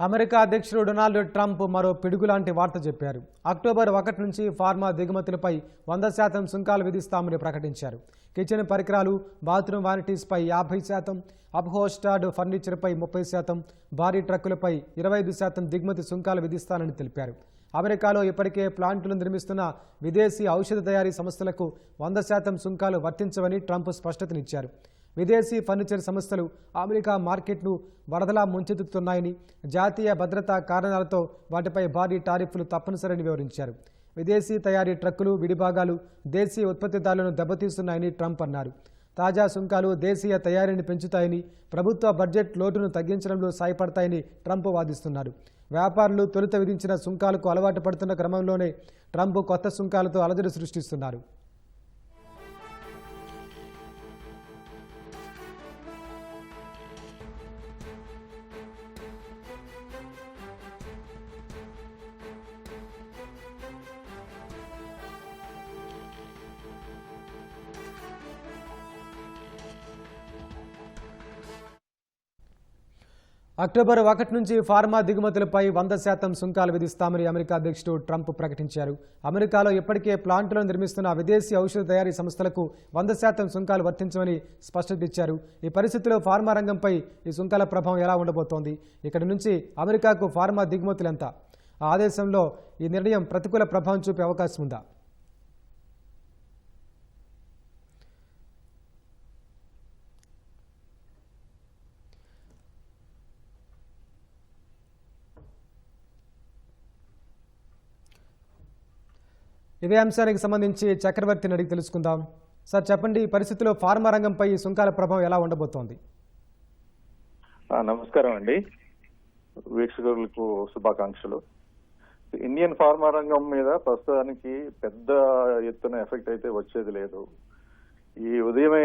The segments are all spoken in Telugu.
అమెరికా అధ్యక్షుడు డొనాల్డ్ ట్రంప్ మరో పిడుగులాంటి వార్త చెప్పారు. అక్టోబర్ 1 నుంచి ఫార్మా దిగుమతులపై 100% సుంకాలు విధిస్తామని ప్రకటించారు. కిచెన్ పరికరాలు, బాత్రూమ్ వానిటీస్పై 50%, అప్హోల్స్టర్డ్ ఫర్నిచర్పై 30%, భారీ ట్రక్కులపై 25% దిగుమతి సుంకాలు విధిస్తానని తెలిపారు. అమెరికాలో ఇప్పటికే ప్లాంట్లు నిర్మిస్తున్న విదేశీ ఔషధ తయారీ సంస్థలకు 100% సుంకాలు వర్తించవని ట్రంప్ స్పష్టతనిచ్చారు. విదేశీ ఫర్నిచర్ సంస్థలు అమెరికా మార్కెట్ను వరదలా ముంచెత్తుతున్నాయని, జాతీయ భద్రతా కారణాలతో వాటిపై భారీ టారిఫ్లు తప్పనిసరని వివరించారు. విదేశీ తయారీ ట్రక్కులు, విడిభాగాలు దేశీయ ఉత్పత్తిదారులను దెబ్బతీస్తున్నాయని ట్రంప్ అన్నారు. తాజా సుంకాలు దేశీయ తయారీని పెంచుతాయని, ప్రభుత్వ బడ్జెట్ లోటును తగ్గించడంలో సాయపడతాయని ట్రంప్ వాదిస్తున్నారు. వ్యాపారులు తొలుత విధించిన సుంకాలకు అలవాటు పడుతున్న క్రమంలోనే ట్రంప్ కొత్త సుంకాలతో అలజడి సృష్టిస్తున్నారు. అక్టోబర్ 1 నుంచి ఫార్మా దిగుమతులపై 100% సుంకాలు విధిస్తామని అమెరికా అధ్యక్షుడు ట్రంప్ ప్రకటించారు. అమెరికాలో ఇప్పటికే ప్లాంట్లను నిర్మిస్తున్న విదేశీ ఔషధ తయారీ సంస్థలకు 100% సుంకాలు వర్తించమని స్పష్టతనిచ్చారు. ఈ పరిస్థితిలో ఫార్మా రంగంపై ఈ సుంకాల ప్రభావం ఎలా ఉండబోతోంది? ఇక్కడి నుంచి అమెరికాకు ఫార్మా దిగుమతులు ఎంత? ఆ ఆదేశంలో ఈ నిర్ణయం ప్రతికూల ప్రభావం చూపే అవకాశం ఉందా? ఇదే అంశానికి సంబంధించి చక్రవర్తిని అడిగి తెలుసుకుందాం. సార్ చెప్పండి, ఈ పరిస్థితిలో ఫార్మా రంగంపై ఈ సుంకాల ప్రభావం ఎలా ఉండబోతోంది? నమస్కారం అండి, వీక్షకులకు శుభాకాంక్షలు. ఇండియన్ ఫార్మా రంగం మీద ప్రస్తుతానికి పెద్ద ఎత్తున ఎఫెక్ట్ అయితే వచ్చేది లేదు. ఈ ఉదయమే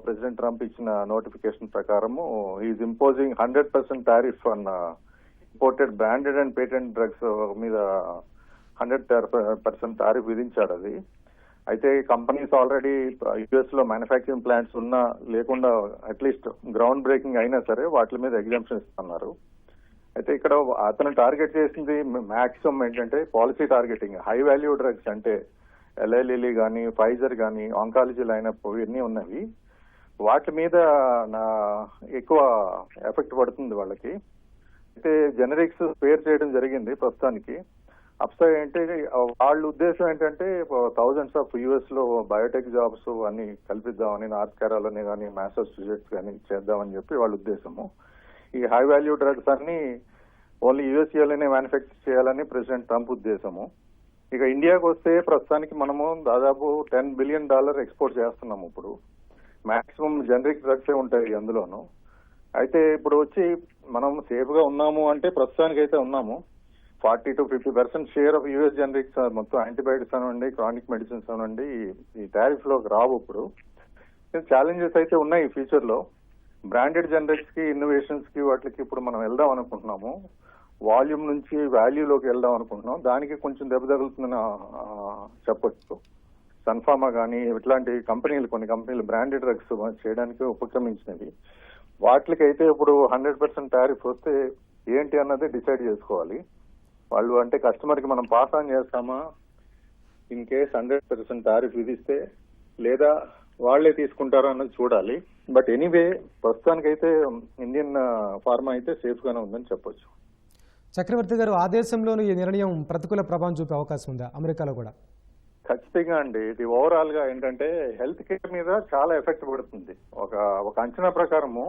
ప్రెసిడెంట్ ట్రంప్ ఇచ్చిన నోటిఫికేషన్ ప్రకారము is imposing 100% tariff on imported branded and patent drugs మీద 100% టారిఫ్ విధించాడు. అది అయితే కంపెనీస్ ఆల్రెడీ యుఎస్ లో మ్యానుఫ్యాక్చరింగ్ ప్లాంట్స్ ఉన్నా లేకుండా అట్లీస్ట్ గ్రౌండ్ బ్రేకింగ్ అయినా సరే వాటి మీద ఎగ్జామ్షన్ ఇస్తున్నారు. అయితే ఇక్కడ అతను టార్గెట్ చేసింది మాక్సిమం ఏంటంటే policy targeting, high value drugs అంటే ఎల్ఐలిలీ కానీ, ఫైజర్ కానీ, ఆంకాలజీ లైనప్ ఇవన్నీ ఉన్నవి. వాటి మీద ఎక్కువ ఎఫెక్ట్ పడుతుంది వాళ్ళకి. అయితే జెనరిక్స్ స్పేర్ చేయడం జరిగింది ప్రస్తుతానికి. అప్సైడ్ అంటే వాళ్ళ ఉద్దేశం ఏంటంటే థౌజండ్స్ ఆఫ్ యుఎస్ లో బయోటెక్ జాబ్స్ అన్ని కల్పిద్దామని, నార్త్ కేరళని కానీ, మ్యాసచ్యూసెట్స్ కానీ చేద్దామని చెప్పి వాళ్ళ ఉద్దేశము. ఈ హై వాల్యూ డ్రగ్స్ అన్ని ఓన్లీ యుఎస్ఏలోనే మ్యానుఫ్యాక్చర్ చేయాలని ప్రెసిడెంట్ ట్రంప్ ఉద్దేశము. ఇక ఇండియాకు వస్తే ప్రస్తుతానికి మనము దాదాపు $10 బిలియన్ ఎక్స్పోర్ట్ చేస్తున్నాము. ఇప్పుడు మాక్సిమం జనరిక్ డ్రగ్సే ఉంటాయి అందులోను. అయితే ఇప్పుడు వచ్చి మనం సేఫ్ గా ఉన్నాము అంటే ప్రస్తుతానికి అయితే ఉన్నాము. 40 to 50% share of US generics మొత్తం యాంటీబయాటిక్స్ అనండి, క్రానిక్ మెడిసిన్స్ అనండి ఈ టారిఫ్ లోకి రావు. ఇప్పుడు ఛాలెంజెస్ అయితే ఉన్నాయి ఫ్యూచర్ లో. బ్రాండెడ్ జనరిక్స్ కి, ఇన్నోవేషన్స్ కి, వాటికి ఇప్పుడు మనం వెళ్దాం అనుకుంటున్నాము. వాల్యూమ్ నుంచి వాల్యూలోకి వెళ్దాం అనుకుంటున్నాం. దానికి కొంచెం దెబ్బ తగులుతుందని చెప్పొచ్చు. సన్ఫార్మా కానీ ఇట్లాంటి కొన్ని కంపెనీలు బ్రాండెడ్ డ్రగ్స్ చేయడానికి ఉపక్రమించినవి. వాటికైతే ఇప్పుడు 100% టారిఫ్ వస్తే ఏంటి అన్నది డిసైడ్ చేసుకోవాలి వాళ్ళు. అంటే కస్టమర్ కి మనం పాస్ ఆన్ చేస్తామా ఇన్ కేస్ 100% టారిఫ్ విధిస్తే, లేదా వాళ్లే తీసుకుంటారా అన్నది చూడాలి. బట్ ఎనీవే ప్రస్తుతానికైతే ఇండియన్ ఫార్మా అయితే సేఫ్ గానే ఉందని చెప్పొచ్చు. చక్రవర్తి గారు, ఆదేశంలోనూ ఈ నిర్ణయం ప్రతికూల ప్రభావం చూపే అవకాశం ఉందా అమెరికాలో కూడా? ఖచ్చితంగా అండి. ఇది ఓవరాల్ గా ఏంటంటే హెల్త్ కేర్ మీద చాలా ఎఫెక్ట్ పడుతుంది. ఒక అంచనా ప్రకారము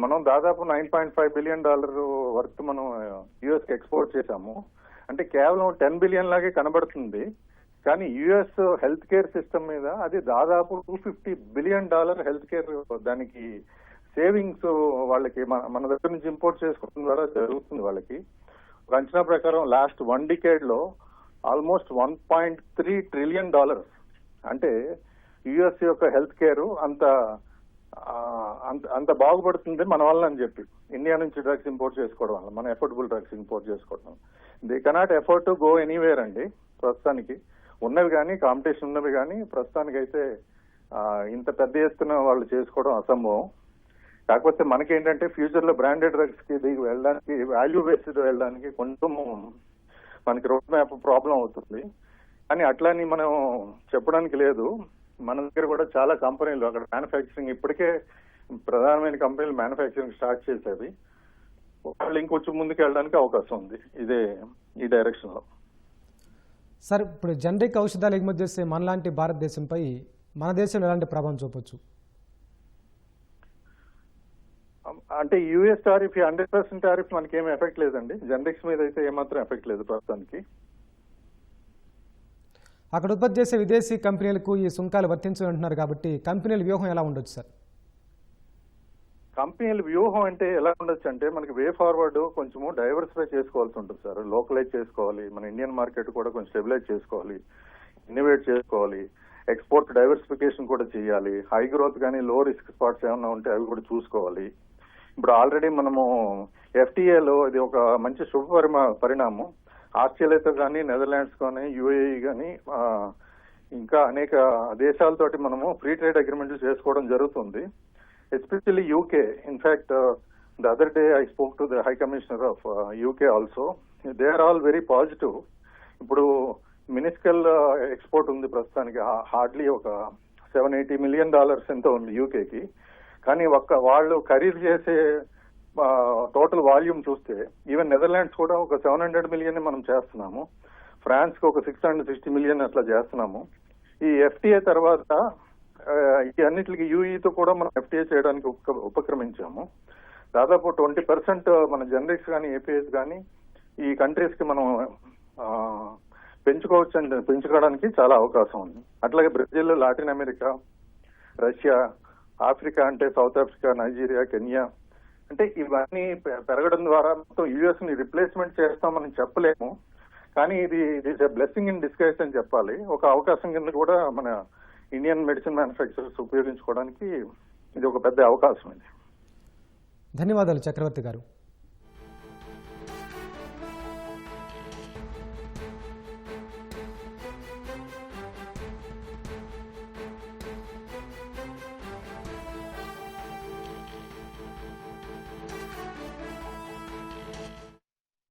మనం దాదాపు $9.5 బిలియన్ వర్త్ మనం యుఎస్ కి ఎక్స్పోర్ట్ చేశాము. అంటే కేవలం 10 బిలియన్ లాగే కనబడుతుంది. కానీ యుఎస్ హెల్త్ కేర్ సిస్టమ్ మీద అది దాదాపు $250 బిలియన్ హెల్త్ కేర్ దానికి సేవింగ్స్ వాళ్ళకి మన దగ్గర నుంచి ఇంపోర్ట్ చేసుకోవడం ద్వారా జరుగుతుంది వాళ్ళకి. ఒక అంచనా ప్రకారం లాస్ట్ 1 డికేడ్ లో ఆల్మోస్ట్ $1.3 ట్రిలియన్. అంటే యుఎస్ యొక్క హెల్త్ కేర్ అంత బాగుపడుతుంది మన వల్ల అని చెప్పి ఇండియా నుంచి డ్రగ్స్ ఇంపోర్ట్ చేసుకోవడం వల్ల, మన ఎఫోర్డబుల్ డ్రగ్స్ ఇంపోర్ట్ చేసుకోవడం. They cannot afford to go anywhere అండి. ప్రస్తుతానికి ఉన్నవి కానీ, కాంపిటీషన్ ఉన్నవి కానీ ప్రస్తుతానికి అయితే ఇంత పెద్ద ఎత్తున వాళ్ళు చేసుకోవడం అసంభవం. కాకపోతే మనకేంటంటే ఫ్యూచర్ లో బ్రాండెడ్ డ్రగ్స్ కి దిగి వెళ్ళడానికి, వాల్యూ బేస్డ్ వెళ్ళడానికి కొంచెం మనకి రోడ్ మ్యాప్ ప్రాబ్లం అవుతుంది. కానీ అట్లాని మనం చెప్పడానికి లేదు. మన దగ్గర కూడా చాలా కంపెనీలు అక్కడ మ్యానుఫ్యాక్చరింగ్ ఇప్పటికే ప్రధానమైన కంపెనీలు మ్యానుఫ్యాక్చరింగ్ స్టార్ట్ చేసేవి. వాళ్ళు ఇంకొంచెం ముందుకు వెళ్ళడానికి అవకాశం ఉంది ఈ డైరెక్షన్ లో. సార్, ఇప్పుడు జనరిక్ ఔషధాలు ఎగుమతి చేసే మనలాంటి భారతదేశంపై మన దేశంలో ఎలాంటి ప్రభావం చూపొచ్చు? అంటే యూఎస్ టారిఫ్ 100% టారిఫ్ మనకేం ఎఫెక్ట్ లేదండి. జనరిక్స్ మీద అయితే ఏమాత్రం ఎఫెక్ట్ లేదు ప్రస్తుతానికి. అక్కడ ఉత్పత్తి చేసే విదేశీ కంపెనీలకు ఈ సుంకాలు వర్తించాలంటున్నారు కాబట్టి కంపెనీల వ్యూహం ఎలా ఉండొచ్చు సార్? కంపెనీల వ్యూహం అంటే ఎలా ఉండొచ్చు అంటే మనకి వే ఫార్వర్డ్ కొంచెము డైవర్సిఫై చేసుకోవాల్సి ఉంటుంది సార్. లోకలైజ్ చేసుకోవాలి, మన ఇండియన్ మార్కెట్ కూడా కొంచెం స్టెబిలైజ్ చేసుకోవాలి, ఇన్నోవేట్ చేసుకోవాలి, ఎక్స్పోర్ట్ డైవర్సిఫికేషన్ కూడా చేయాలి. హై గ్రోత్ కానీ లో రిస్క్ స్పాట్స్ ఏమైనా ఉంటే అవి కూడా చూసుకోవాలి. ఇప్పుడు ఆల్రెడీ మనము ఎఫ్టీఏలో ఇది ఒక మంచి శుభ పరిణామం. ఆస్ట్రేలియాతో కానీ, నెదర్లాండ్స్ కానీ, యుఏఈ కానీ ఇంకా అనేక దేశాలతోటి మనము ఫ్రీ ట్రేడ్ అగ్రిమెంట్లు చేసుకోవడం జరుగుతుంది. Especially UK. In fact the other day I spoke to the high commissioner of UK also. They are all very positive. ఇప్పుడు మినిస్కల్ ఎక్స్పోర్ట్ ఉంది ప్రస్తుతానికి, హార్డ్లీ ఒక $780 million ఎంతో ఉంది యూకేకి. కానీ వాళ్ళు ఖరీదు చేసే టోటల్ వాల్యూమ్ చూస్తే ఈవెన్ నెదర్లాండ్స్ కూడా ఒక 700 million మనం చేస్తున్నాము. ఫ్రాన్స్ కి ఒక 660 million అట్లా చేస్తున్నాము. ఈ ఎఫ్టీఏ తర్వాత ఈ అన్నిటికి యూఈతో కూడా మనం ఎఫ్టీఏ చేయడానికి ఉపక్రమించాము. దాదాపు 20% మన జనరిక్స్ కానీ ఏపీఎస్ కానీ ఈ కంట్రీస్ కి మనం పెంచుకోవడానికి చాలా అవకాశం ఉంది. అట్లాగే Brazil, Latin America, Russia, Africa అంటే సౌత్ ఆఫ్రికా, నైజీరియా, కెన్యా, అంటే ఇవన్నీ పెరగడం ద్వారా మొత్తం యుఎస్ ని రిప్లేస్మెంట్ చేస్తామని చెప్పలేము. కానీ ఇది బ్లెస్సింగ్ ఇన్ డిస్గైజ్ అని చెప్పాలి. ఒక అవకాశం కింద కూడా మన ఇండియన్ మెడిసిన్ మ్యానుఫ్యాక్చరర్స్ ఉపయోగించుకోవడానికి ఇది ఒక పెద్ద అవకాశం ఇది. ధన్యవాదాలు చక్రవర్తి గారు.